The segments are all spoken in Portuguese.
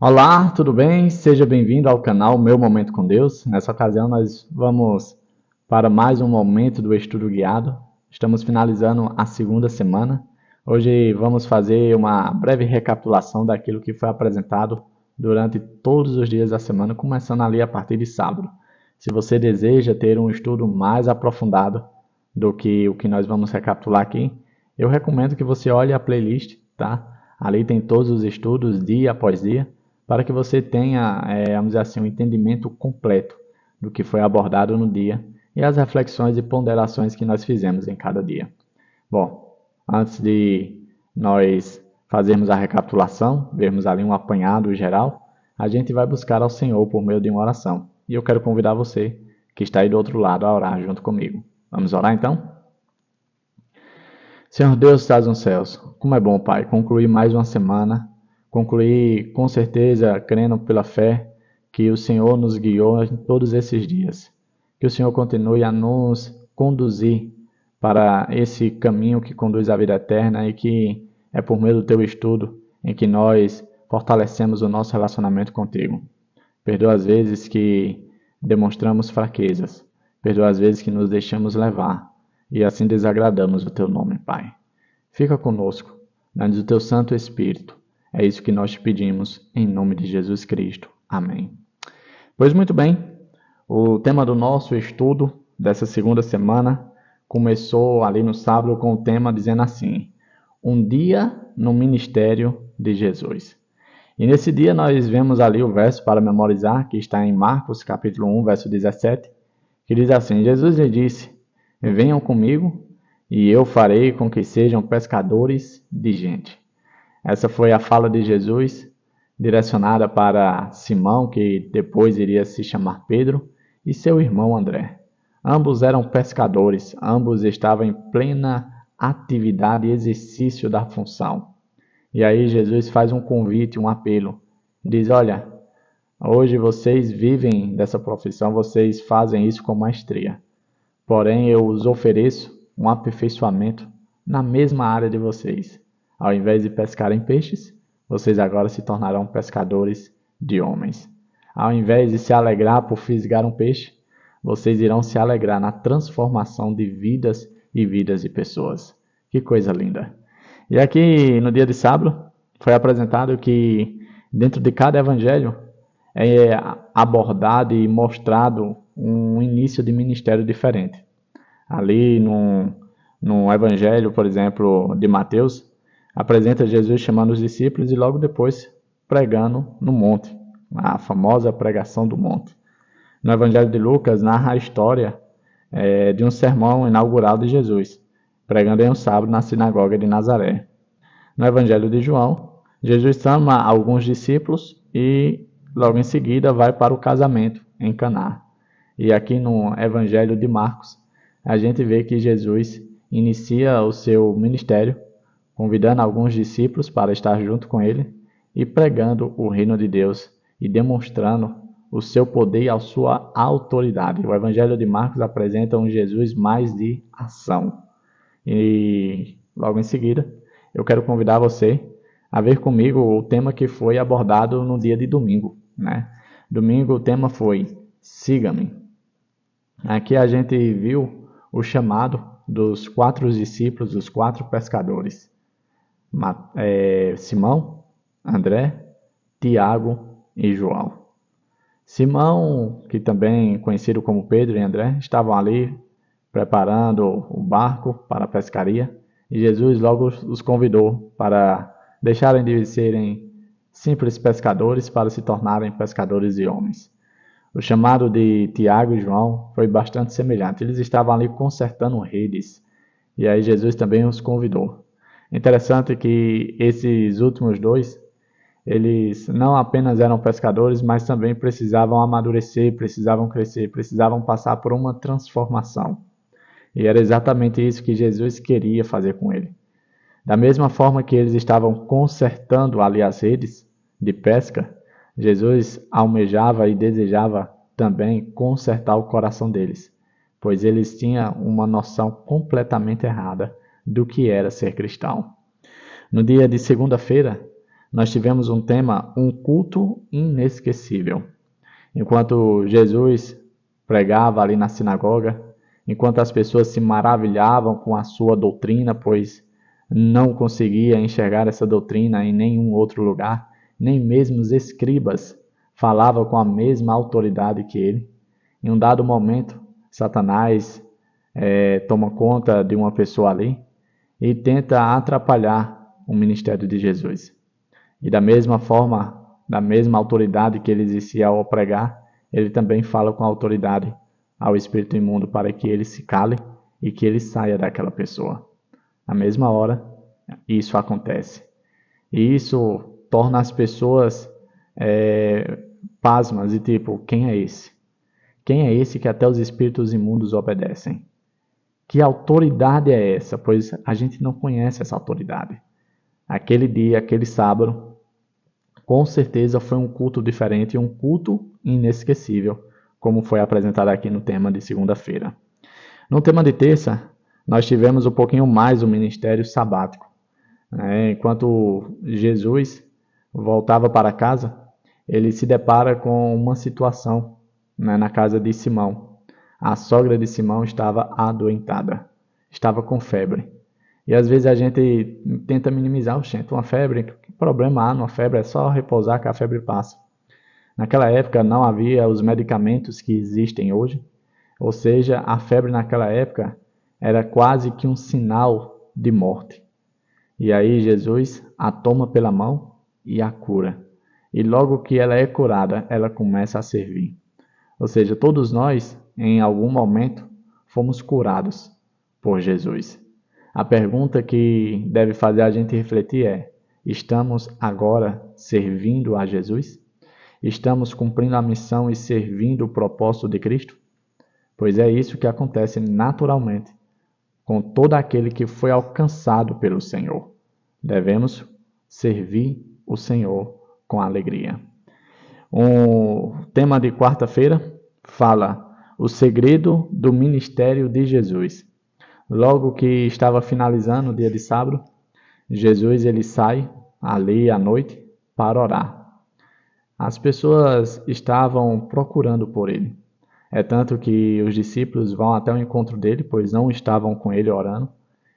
Olá, tudo bem? Seja bem-vindo ao canal Meu Momento com Deus. Nessa ocasião, nós vamos para mais um momento do estudo guiado. Estamos finalizando a segunda semana. Hoje vamos fazer uma breve recapitulação daquilo que foi apresentado durante todos os dias da semana, começando ali a partir de sábado. Se você deseja ter um estudo mais aprofundado do que o que nós vamos recapitular aqui, eu recomendo que você olhe a playlist, tá? Ali tem todos os estudos, dia após dia, para que você tenha, vamos dizer assim, um entendimento completo do que foi abordado no dia e as reflexões e ponderações que nós fizemos em cada dia. Bom, antes de nós fazermos a recapitulação, vermos ali um apanhado geral, a gente vai buscar ao Senhor por meio de uma oração. E eu quero convidar você, que está aí do outro lado, a orar junto comigo. Vamos orar então? Senhor Deus, estás nos céus, como é bom, Pai, concluir mais uma semana, concluir com certeza, crendo pela fé, que o Senhor nos guiou em todos esses dias. Que o Senhor continue a nos conduzir para esse caminho que conduz à vida eterna e que é por meio do teu estudo em que nós fortalecemos o nosso relacionamento contigo. Perdoa as vezes que demonstramos fraquezas, perdoa as vezes que nos deixamos levar e assim desagradamos o teu nome, Pai. Fica conosco, dá-nos o teu Santo Espírito. É isso que nós te pedimos, em nome de Jesus Cristo. Amém. Pois muito bem, o tema do nosso estudo dessa segunda semana começou ali no sábado com o tema dizendo assim: Um dia no ministério de Jesus. E nesse dia nós vemos ali o verso para memorizar, que está em Marcos capítulo 1, verso 17, que diz assim: Jesus lhe disse: Venham comigo e eu farei com que sejam pescadores de gente. Essa foi a fala de Jesus, direcionada para Simão, que depois iria se chamar Pedro, e seu irmão André. Ambos eram pescadores, ambos estavam em plena atividade e exercício da função. E aí Jesus faz um convite, um apelo. Diz: Olha, hoje vocês vivem dessa profissão, vocês fazem isso com maestria. Porém, eu os ofereço um aperfeiçoamento na mesma área de vocês. Ao invés de pescarem peixes, vocês agora se tornarão pescadores de homens. Ao invés de se alegrar por fisgar um peixe, vocês irão se alegrar na transformação de vidas e vidas de pessoas. Que coisa linda! E aqui no dia de sábado foi apresentado que dentro de cada evangelho é abordado e mostrado um início de ministério diferente. Ali no evangelho, por exemplo, de Mateus, apresenta Jesus chamando os discípulos e logo depois pregando no monte, a famosa pregação do monte. No evangelho de Lucas, narra a história de um sermão inaugural de Jesus, pregando em um sábado na sinagoga de Nazaré. No evangelho de João, Jesus chama alguns discípulos e logo em seguida vai para o casamento em Caná. E aqui no evangelho de Marcos, a gente vê que Jesus inicia o seu ministério, convidando alguns discípulos para estar junto com ele e pregando o reino de Deus e demonstrando o seu poder e a sua autoridade. O evangelho de Marcos apresenta um Jesus mais de ação. E logo em seguida, eu quero convidar você a ver comigo o tema que foi abordado no dia de domingo, né? Domingo o tema foi Siga-me. Aqui a gente viu o chamado dos 4 discípulos, dos 4 pescadores. Simão, André, Tiago e João. Simão, que também conhecido como Pedro e André, estavam ali preparando o barco para a pescaria e Jesus logo os convidou para deixarem de serem simples pescadores para se tornarem pescadores de homens. O chamado de Tiago e João foi bastante semelhante. Eles estavam ali consertando redes e aí Jesus também os convidou. Interessante que esses últimos dois, eles não apenas eram pescadores, mas também precisavam amadurecer, precisavam crescer, precisavam passar por uma transformação. E era exatamente isso que Jesus queria fazer com ele. Da mesma forma que eles estavam consertando ali as redes de pesca, Jesus almejava e desejava também consertar o coração deles, pois eles tinham uma noção completamente errada do que era ser cristão. No dia de segunda-feira, nós tivemos um tema, um culto inesquecível. Enquanto Jesus pregava ali na sinagoga, enquanto as pessoas se maravilhavam com a sua doutrina, pois não conseguia enxergar essa doutrina em nenhum outro lugar, nem mesmo os escribas falavam com a mesma autoridade que ele. Em um dado momento, Satanás toma conta de uma pessoa ali e tenta atrapalhar o ministério de Jesus. E da mesma forma, da mesma autoridade que ele exercia ao pregar, ele também fala com autoridade ao espírito imundo para que ele se cale e que ele saia daquela pessoa. Na mesma hora, isso acontece. E isso torna as pessoas pasmas e tipo, quem é esse? Quem é esse que até os espíritos imundos obedecem? Que autoridade é essa? Pois a gente não conhece essa autoridade. Aquele dia, aquele sábado, com certeza foi um culto diferente, um culto inesquecível, como foi apresentado aqui no tema de segunda-feira. No tema de terça, nós tivemos um pouquinho mais o ministério sabático. Enquanto Jesus voltava para casa, ele se depara com uma situação na casa de Simão. A sogra de Simão estava adoentada, estava com febre. E às vezes a gente tenta minimizar, gente, uma febre, que problema há numa febre? É só repousar que a febre passa. Naquela época não havia os medicamentos que existem hoje, ou seja, a febre naquela época era quase que um sinal de morte. E aí Jesus a toma pela mão e a cura. E logo que ela é curada, ela começa a servir. Ou seja, todos nós, em algum momento, fomos curados por Jesus. A pergunta que deve fazer a gente refletir é: estamos agora servindo a Jesus? Estamos cumprindo a missão e servindo o propósito de Cristo? Pois é isso que acontece naturalmente com todo aquele que foi alcançado pelo Senhor. Devemos servir o Senhor com alegria. O tema de quarta-feira fala o segredo do ministério de Jesus. Logo que estava finalizando o dia de sábado, Jesus ele sai ali à noite para orar. As pessoas estavam procurando por ele. É tanto que os discípulos vão até o encontro dele, pois não estavam com ele orando,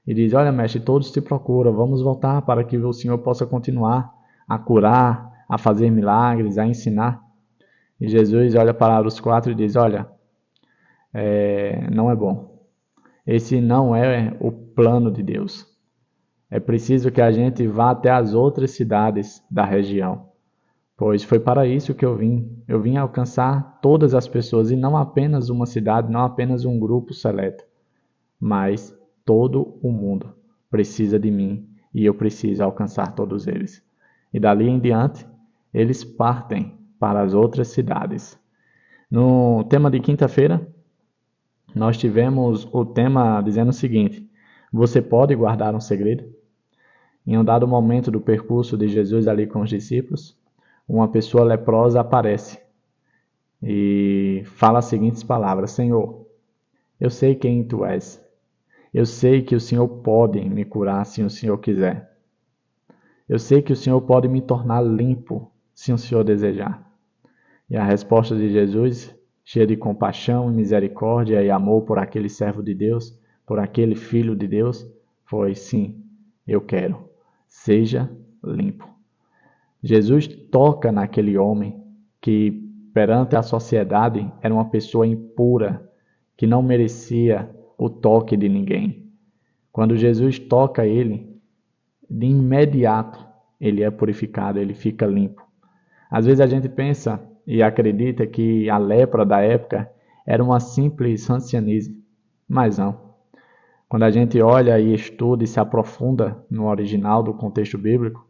e diz: olha, mestre, todos te procuram, vamos voltar para que o Senhor possa continuar a curar, a fazer milagres, a ensinar. E Jesus olha para os quatro e diz: olha, não é bom. Esse não é o plano de Deus. É preciso que a gente vá até as outras cidades da região, pois foi para isso que eu vim. Eu vim alcançar todas as pessoas, e não apenas uma cidade, não apenas um grupo seleto, mas todo o mundo precisa de mim e eu preciso alcançar todos eles. E dali em diante, eles partem para as outras cidades. No tema de quinta-feira, nós tivemos o tema dizendo o seguinte: você pode guardar um segredo? Em um dado momento do percurso de Jesus ali com os discípulos, uma pessoa leprosa aparece e fala as seguintes palavras: Senhor, eu sei quem tu és. Eu sei que o Senhor pode me curar se o Senhor quiser. Eu sei que o Senhor pode me tornar limpo se o Senhor desejar. E a resposta de Jesus, cheia de compaixão, misericórdia e amor por aquele servo de Deus, por aquele filho de Deus, foi: sim, eu quero. Seja limpo. Jesus toca naquele homem que, perante a sociedade, era uma pessoa impura, que não merecia o toque de ninguém. Quando Jesus toca ele, de imediato ele é purificado, ele fica limpo. Às vezes a gente pensa e acredita que a lepra da época era uma simples ancianice, mas não. Quando a gente olha e estuda e se aprofunda no original do contexto bíblico,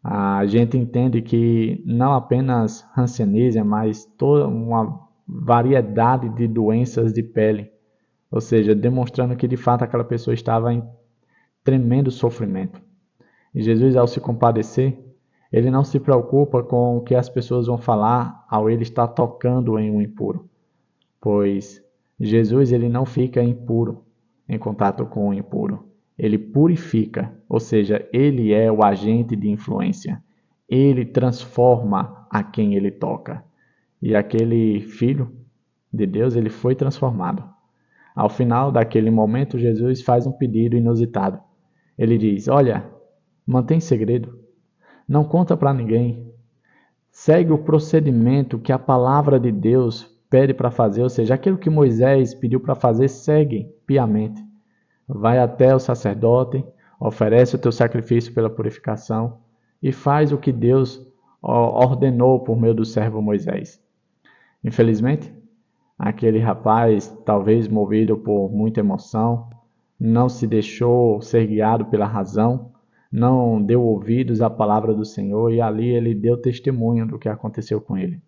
a gente entende que não apenas hanseníase, mas toda uma variedade de doenças de pele, ou seja, demonstrando que de fato aquela pessoa estava em tremendo sofrimento. E Jesus, ao se compadecer, ele não se preocupa com o que as pessoas vão falar ao ele estar tocando em um impuro, pois Jesus ele não fica impuro em contato com o impuro. Ele purifica, ou seja, ele é o agente de influência. ele transforma a quem ele toca. E aquele filho de Deus, ele foi transformado. Ao final daquele momento, Jesus faz um pedido inusitado. Ele diz: olha, mantém segredo, não conta para ninguém, segue o procedimento que a palavra de Deus pede para fazer, ou seja, aquilo que Moisés pediu para fazer, segue piamente. Vai até o sacerdote, oferece o teu sacrifício pela purificação e faz o que Deus ordenou por meio do servo Moisés. Infelizmente, aquele rapaz, talvez movido por muita emoção, não se deixou ser guiado pela razão, não deu ouvidos à palavra do Senhor e ali ele deu testemunho do que aconteceu com ele.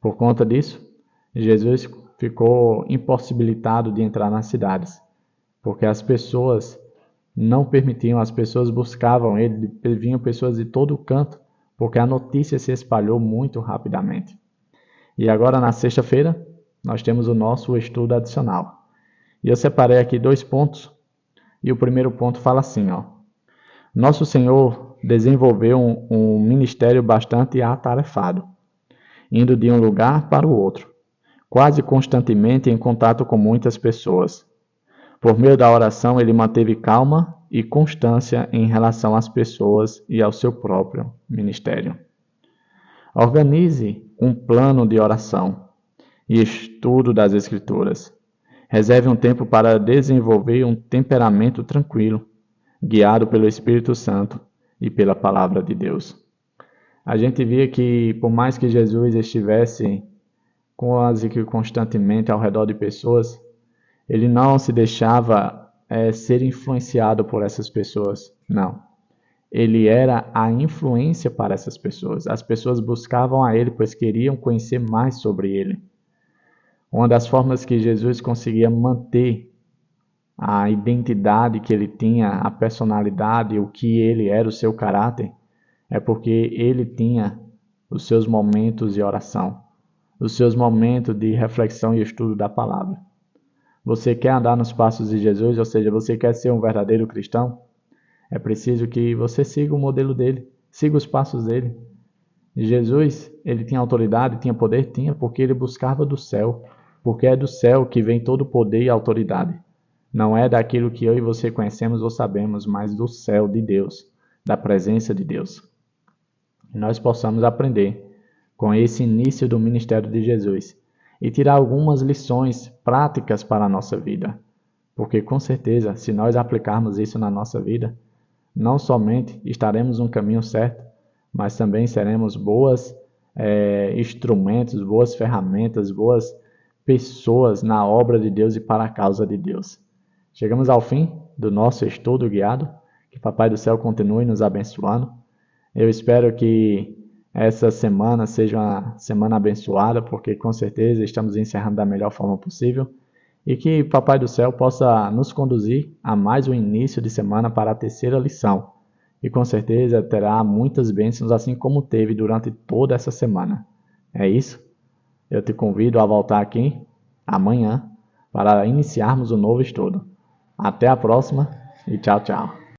Por conta disso, Jesus ficou impossibilitado de entrar nas cidades, porque as pessoas não permitiam, as pessoas buscavam ele, vinham pessoas de todo o canto, porque a notícia se espalhou muito rapidamente. E agora na sexta-feira, nós temos o nosso estudo adicional. E eu separei aqui 2 pontos, e o primeiro ponto fala assim, Nosso Senhor desenvolveu um ministério bastante atarefado, indo de um lugar para o outro, quase constantemente em contato com muitas pessoas. Por meio da oração, ele manteve calma e constância em relação às pessoas e ao seu próprio ministério. Organize um plano de oração e estudo das Escrituras. Reserve um tempo para desenvolver um temperamento tranquilo, guiado pelo Espírito Santo e pela Palavra de Deus. A gente via que, por mais que Jesus estivesse quase que constantemente ao redor de pessoas, ele não se deixava ser influenciado por essas pessoas, não. Ele era a influência para essas pessoas. As pessoas buscavam a ele, pois queriam conhecer mais sobre ele. Uma das formas que Jesus conseguia manter a identidade que ele tinha, a personalidade, o que ele era, o seu caráter, é porque ele tinha os seus momentos de oração, os seus momentos de reflexão e estudo da palavra. Você quer andar nos passos de Jesus, ou seja, você quer ser um verdadeiro cristão? É preciso que você siga o modelo dele, siga os passos dele. Jesus, ele tinha autoridade, tinha poder? Tinha, porque ele buscava do céu, porque é do céu que vem todo o poder e autoridade. Não é daquilo que eu e você conhecemos ou sabemos, mas do céu de Deus, da presença de Deus. E nós possamos aprender com esse início do ministério de Jesus e tirar algumas lições práticas para a nossa vida. Porque com certeza, se nós aplicarmos isso na nossa vida, não somente estaremos no caminho certo, mas também seremos bons instrumentos, boas ferramentas, boas pessoas na obra de Deus e para a causa de Deus. Chegamos ao fim do nosso estudo guiado. Que Papai do Céu continue nos abençoando. Eu espero que essa semana seja uma semana abençoada, porque com certeza estamos encerrando da melhor forma possível. E que Papai do Céu possa nos conduzir a mais um início de semana para a terceira lição. E com certeza terá muitas bênçãos, assim como teve durante toda essa semana. É isso? Eu te convido a voltar aqui amanhã para iniciarmos um novo estudo. Até a próxima e tchau, tchau.